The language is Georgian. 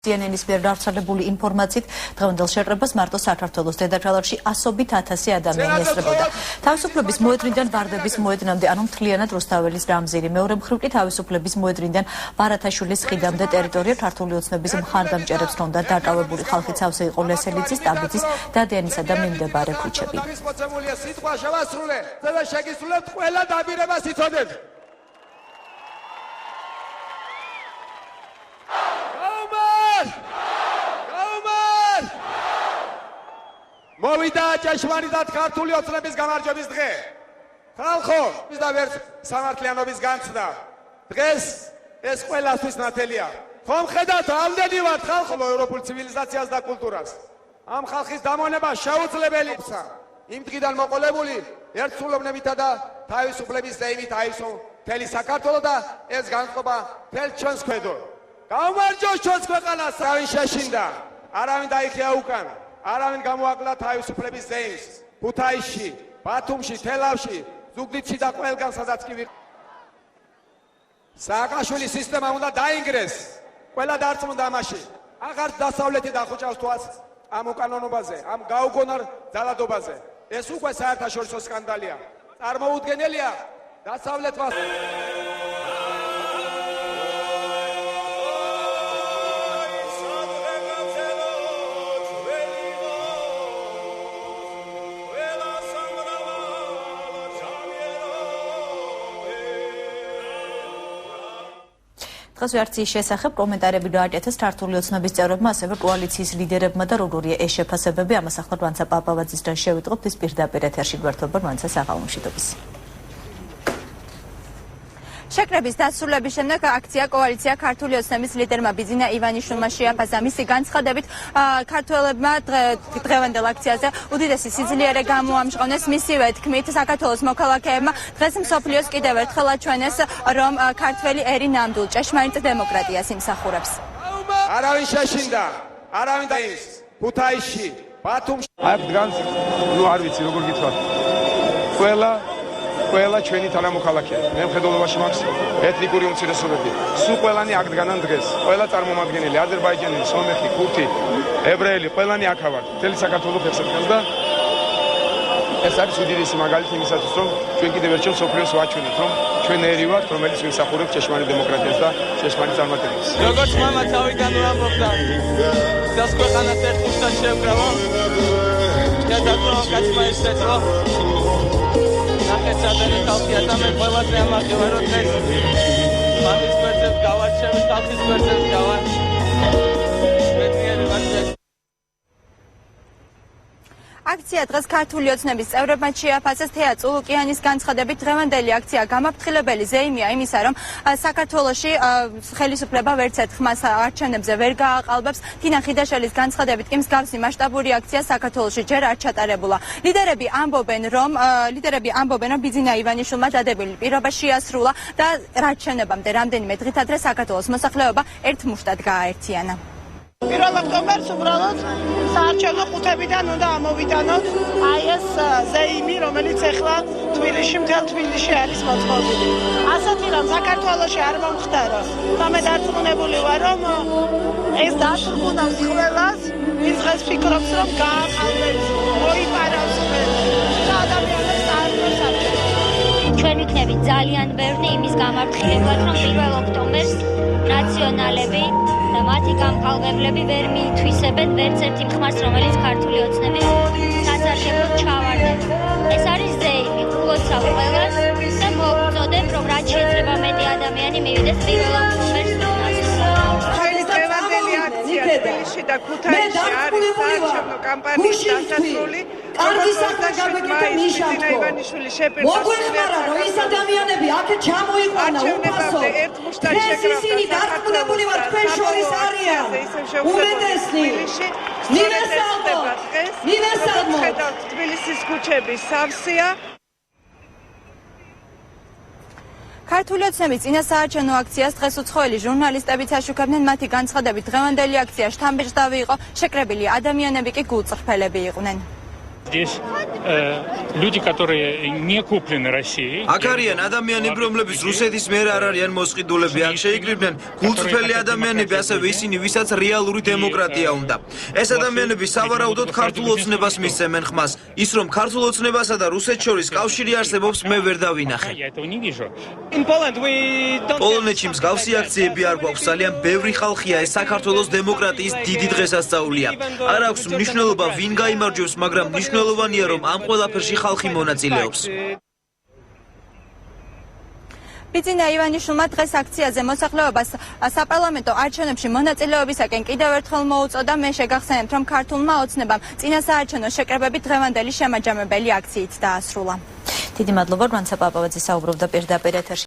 CNN-ის მიერ გავრცელებული ინფორმაციით დღევანდელ შეკრებას მარტო საქართველოს დედაქალაქში 100,000 ადამიანი ესწრებოდა. თავისუფლების მოედნიდან ვარდების მოედნამდე, ანუ მთლიანად რუსთაველის გამზირი. მეორე მხრივ კი თავისუფლების მოედნიდან ვარათაშვილის ხიდამდე ტერიტორია ქართული ოცნების მხარდამჭერებს ჰქონდა დაკავებული. ხალხი სავსე იყო ლესელიძის, ტაბიძის, დადიანისა და მიმდებარე ქუჩები. მოვიდა ჭეშმარიტად ქართული ოცნების გამარჯვების დღე. ხალხო, და ვერც სამართლიანობის განცდა. დღეს ეს ყველასთვის ნათელია. ხომ ხედავთ, ამდენი ვართ ხალხო ევროპულ ცივილიზაციას და კულტურას. ამ ხალხის დამონება შეუძლებელია. იმ დღიდან მოყოლებული ერთსრულობნებითა და თავისუფლების ზეიმით აისო მთელი საქართველო და ეს განწყობა მთელ ჩვენს ქვედო. გაუმარჯოს ჩვენს ქვეყანას, არავინ შეშინდა, არავინ დაიხია უკან. არავინ გამოაკლა თავისუფლების ზეიმს ქუთაისში, ბათუმში, თელავში, ზუგდიდში და ყველგან სადაც კი სააკაშვილის სისტემა უნდა დაინგრეს. ყველა დარწმუნდა ამაში. აღარ დასავლეთი დახუჭავს თვალს ამ უკანონობაზე, ამ გაუგონარ ძალადობაზე. ეს უკვე საერთაშორისო სკანდალია. წარმოუდგენელია დასავლეთმა დღეს ვერციის შესახებ კომენტარები გააკეთეს ქართული ოცნების წევრებმა, ასევე კოალიციის ლიდერებმა და როგორია ეს შეფასებები. ამას ახლა რვანცა პაპავაძისგან შევიტყობთ, ის პირდაპირ ეთერში გვერდდება რვანცა საღამომშვიდობის. შეკრების დასრულების შემდეგ აქცია კოალიცია ქართული ოცნების ლიდერმა ბიძინა ივანიშვილმა შეაფასა. მისი განცხადებით ქართველებმა დღევანდელ აქციაზე უდიდესი სიძლიერე გამოამჟღავნეს. მისივე თქმით, საქართველოს მოქალაქეებმა დღეს მსოფლიოს კიდევ ერთხელ აჩვენეს, რომ ქართველი ერი ნამდვილ ჭეშმარიტ დემოკრატიას იმსახურებს. არავინ შეშინდა, არავინ დაის ქუთაისში, ბათუმში. აი დღეს არ ვიცი როგორ გითხრათ. ყველა ჩვენი თანამოქალაქეა. მე მხედველობაში მაქვს ეთნიკური უმცირესობები. სულ ყველანი აქ დგანან დღეს. ყველა წარმომადგენელი, აზერბაიჯანელი, სომეხი, ქურთი, ებრაელი, ყველანი აქ ვართ. მთელი საქართველოს ფეხსაცმელს და ეს არის უდიდესი მაგალითი იმისათვის, რომ ჩვენ კიდევ ერთხელ სოფლიოს ვაჩვენებთ, რომ ჩვენ ერი ვართ, რომელიც ვიმსახურებს ჭეშმარიტ დემოკრატიას და ჭეშმარიტ წარმატებებს. როგორც მამა თავიდან ვამბობდა, ეს ქვეყანას ერთ ხუთად შევკრავო. გადაგწოვა კაცმა ისეთო. ნახეცადენი ხალხია და მე ყველაზე ამაღლია რომ დღეს მამის გვერდზე გავარჩევი, ხალხის გვერდზე გავარ. აქცია დღეს ქართული ოცნების წევრებმა შეაფასეს. თეა წულუკიანის განცხადებით დღევანდელი აქცია გამაფრთხილებელი ზეიმია იმისა, რომ საქართველოში ხელისუფლება ვერც ერთ ხმას არჩევნებზე ვერ გააყალბებს. თინა ხიდაშელის განცხადებით კი მსგავსი მასშტაბური აქცია საქართველოში ჯერ არ ჩატარებულა. ლიდერები ამბობენ, რომ ბიძინა ივანიშვილმა დადებული პირობა შეასრულა და არჩევნებამდე რამდენიმე დღით ადრე საქართველოს მოსახლეობა ერთ მუშტად გააერთიანა. 1 ოქტომბერს უბრალოდ საარჩევნო ყუთებიდან უნდა ამოვიტანოთ აი ეს ზეიმი, რომელიც ახლა მთელ თბილისში არის მოწყობილი. ასეთი რამ საქართველოში არ მომხდარა. და მე დარწმუნებული ვარ, რომ ეს დასრულებს ყველას, ვინც დღეს ფიქრობს, რომ გააყალბებს, მოიპარავს და ადამიანებს აარჩევს არჩევნებში. ჩვენ ვიქნებით ძალიან ბევრი იმის გამაფრთხილებლად, რომ 1 ოქტომბერს ნაციონალები და მათი გამყალბებლები ვერ მიითვისებენ ვერც ერთ იმ ხმას, რომელიც ქართული ოცნების სასარგებლოდ ჩავარდება. ეს არის ზეიმი, უგოცავ ყველას და მოგწოდებ, რომ რაც შეიძლება მეტი ადამიანი მივიდეს 1 ოქტომბერს ჩვენი დღევანდელი აქცია თბილისში და ქუთაისში არის საარჩევნო კამპანიის დასასრული. მოგვეხმარა, რომ ის ადამიანები აქეთ ჩამოიყვანა უფასო. ეს ისინი დარწმუნებული ვარ, თქვენ შორის არიან. უმეტესნი. მივესალმოთ. თბილისის ქუჩები სავსეა. ქართული ოცნების წინასაარჩევნო აქციას დღეს უცხოელი ჟურნალისტებიც აშუქებდნენ. მათი განცხადებით დღევანდელი აქცია შთამბეჭდავი იყო, შეკრებილი ადამიანები კი გულწრფელები იყვნენ. Здесь люди, которые не куплены Россией. აქ არიან ადამიანები, რომლებიც რუსეთის მიერ არ არიან მოსყიდულები, აქ შეიკრიბნენ გულწრფელი ადამიანები, ასევე ისინი, ვისაც რეალური დემოკრატია უნდა. ეს ადამიანები სავარაუდოდ ქართულ ოცნებას მისცემენ ხმას. ის რომ ქართულ ოცნებასა და რუსეთს შორის კავშირი არსებობს, მე ვერ დავინახე. Я этого не вижу. პოლონეთში მსგავსი აქციები არ გვაქვს, ძალიან ბევრი ხალხია, ეს საქართველოს დემოკრატიის დიდი დღესასწაულია. არ აქვს მნიშვნელობა ვინ გაიმარჯვებს, მაგრამ მნიშვნელოვანია რომ ამ ყველაფერში ხალხი მონაწილეობს. ბიძინა ივანიშვილმა დღეს აქციაზე მოსახლეობას საპარლამენტო არჩევნებში მონაწილეობისაკენ კიდევ ერთხელ მოუწოდა. მე შეგახსენებთ, რომ ქართულმა ოცნებამ წინასაარჩევნო შეკრებები დღევანდელი შემაჯამებელი აქციით დაასრულა. დიდი მადლობა, რანცა პაპავაძე საუბრობდა პირდაპირ ეთერში.